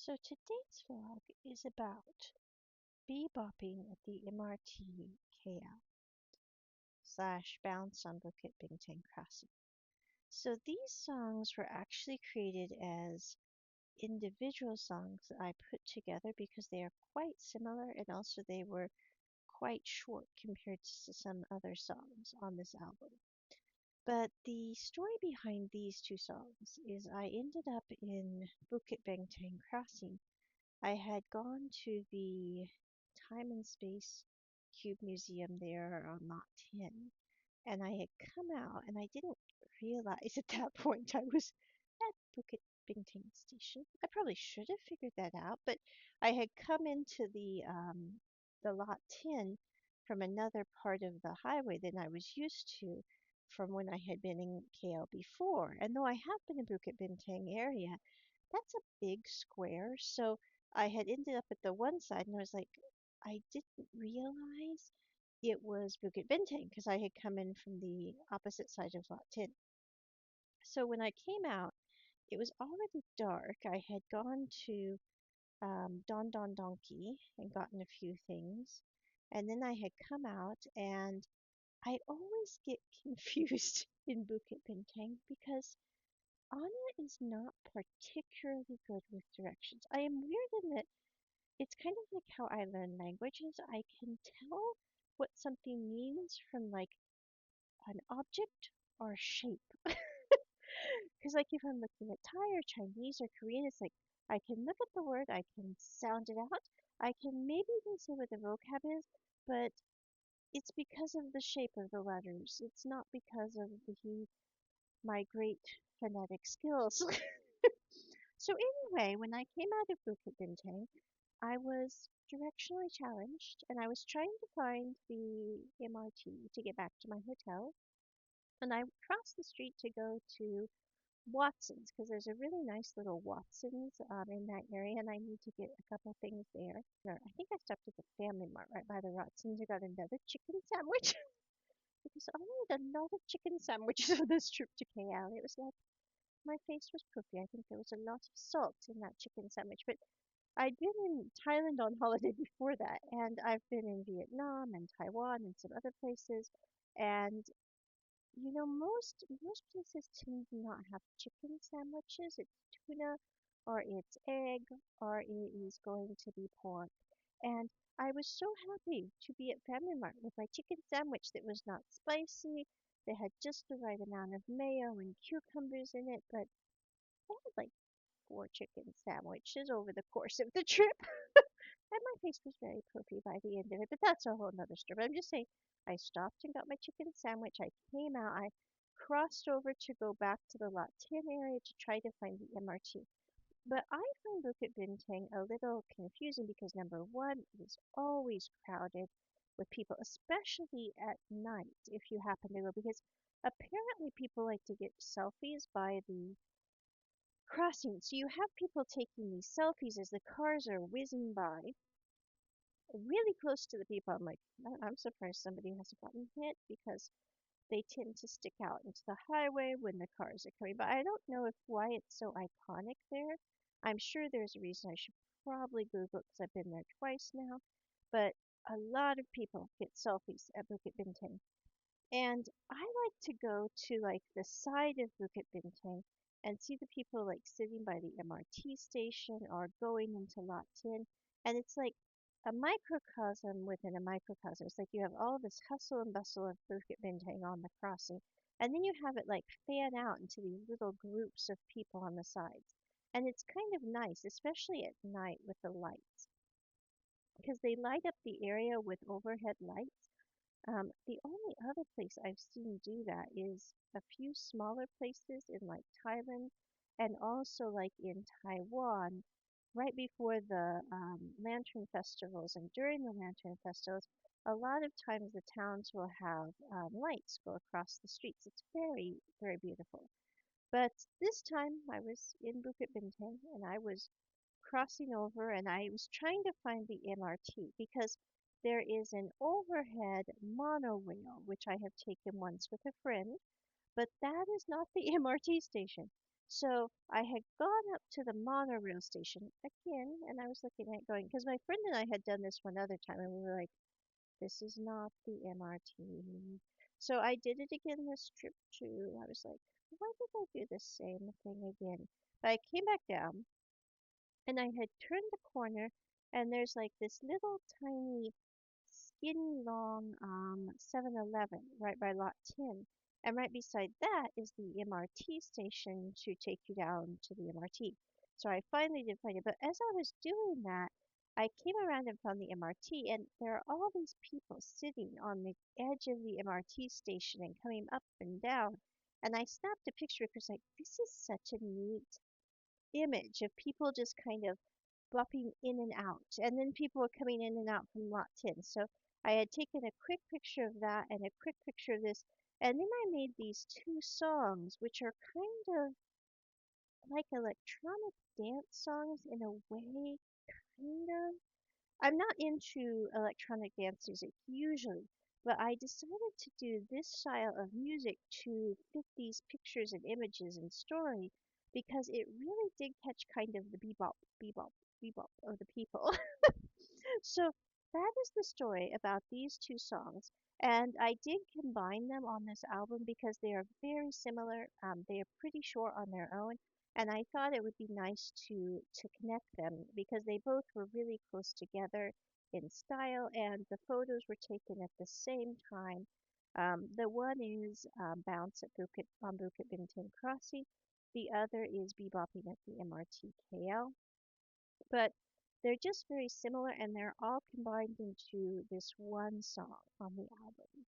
So today's vlog is about bee-bopping at the MRT KL / bounce on Bukit Bintang Crossing. So these songs were actually created as individual songs that I put together because they are quite similar and also they were quite short compared to some other songs on this album. But the story behind these two songs is I ended up in Bukit Bintang Crossing. I had gone to the Time and Space Cube Museum there on Lot 10, and I had come out, and I didn't realize at that point I was at Bukit Bintang Station. I probably should have figured that out, but I had come into the Lot 10 from another part of the highway than I was used to from when I had been in KL before. And though I have been in Bukit Bintang area, that's a big square. So I had ended up at the one side and I was like, I didn't realize it was Bukit Bintang because I had come in from the opposite side of Lot 10. So when I came out, it was already dark. I had gone to Don Don Donkey and gotten a few things. And then I had come out and I always get confused in Bukit Bintang because Anya is not particularly good with directions. I am weird in that it's kind of like how I learn languages. I can tell what something means from like an object or shape. Because like if I'm looking at Thai or Chinese or Korean, it's like I can look at the word, I can sound it out, I can maybe even say what the vocab is, but it's because of the shape of the letters. It's not because of my great phonetic skills. So anyway, when I came out of Bukit Bintang, I was directionally challenged and I was trying to find the MRT to get back to my hotel. And I crossed the street to go to Watson's because there's a really nice little Watson's in that area and I need to get a couple things there. Or I think I stopped at the FamilyMart right by the Watson's. I got another chicken sandwich because I made a lot of chicken sandwiches on this trip to KL. It was like my face was poofy. I think there was a lot of salt in that chicken sandwich. But I'd been in Thailand on holiday before that, and I've been in Vietnam and Taiwan and some other places. And most places tend to not have chicken sandwiches. It's tuna, or it's egg, or it is going to be pork. And I was so happy to be at Family Mart with my chicken sandwich that was not spicy. They had just the right amount of mayo and cucumbers in it, but I had like four chicken sandwiches over the course of the trip. And my face was very poofy by the end of it, but that's a whole nother story. But I'm just saying, I stopped and got my chicken sandwich. I came out. I crossed over to go back to the Lot 10 area to try to find the MRT. But I find Bukit Bintang a little confusing because number one, it is always crowded with people, especially at night if you happen to go, because apparently people like to get selfies by the crossing. So you have people taking these selfies as the cars are whizzing by really close to the people. I'm like, I'm surprised somebody hasn't gotten hit because they tend to stick out into the highway when the cars are coming. But I don't know if why it's so iconic there. I'm sure there's a reason. I should probably Google it because I've been there twice now. But a lot of people get selfies at Bukit Bintang. And I like to go to like the side of Bukit Bintang and see the people like sitting by the MRT station or going into Lot 10. And it's like a microcosm within a microcosm. It's like you have all this hustle and bustle of Bukit Bintang on the crossing. And then you have it like fan out into these little groups of people on the sides. And it's kind of nice, especially at night with the lights, because they light up the area with overhead lights. The only other place I've seen do that is a few smaller places in like Thailand and also like in Taiwan right before the lantern festivals and during the lantern festivals. A lot of times the towns will have lights go across the streets. It's very, very beautiful. But this time I was in Bukit Bintang and I was crossing over and I was trying to find the MRT because there is an overhead monorail which I have taken once with a friend, but that is not the MRT station. So I had gone up to the monorail station again, and I was looking at going because my friend and I had done this one other time, and we were like, "This is not the MRT." So I did it again this trip too. I was like, "Why did I do the same thing again?" But I came back down, and I had turned the corner, and there's like this little tiny skinny long 7-Eleven right by lot 10. And right beside that is the MRT station to take you down to the MRT. So I finally did find it. But as I was doing that, I came around and found the MRT, and there are all these people sitting on the edge of the MRT station and coming up and down. And I snapped a picture because, like, this is such a neat image of people just kind of bopping in and out. And then people were coming in and out from lot 10. So I had taken a quick picture of that and a quick picture of this. And then I made these two songs, which are kind of like electronic dance songs in a way, kind of. I'm not into electronic dance music usually, but I decided to do this style of music to fit these pictures and images and story because it really did catch kind of the bebop, bebop, bebop of the people. So that is the story about these two songs. And I did combine them on this album because they are very similar. They are pretty short on their own. And I thought it would be nice to connect them because they both were really close together in style and the photos were taken at the same time. The one is Bounce at Bukit Bintang Crossing. The other is Bee-Bopping at the MRT KL, but they're just very similar and they're all combined into this one song on the album.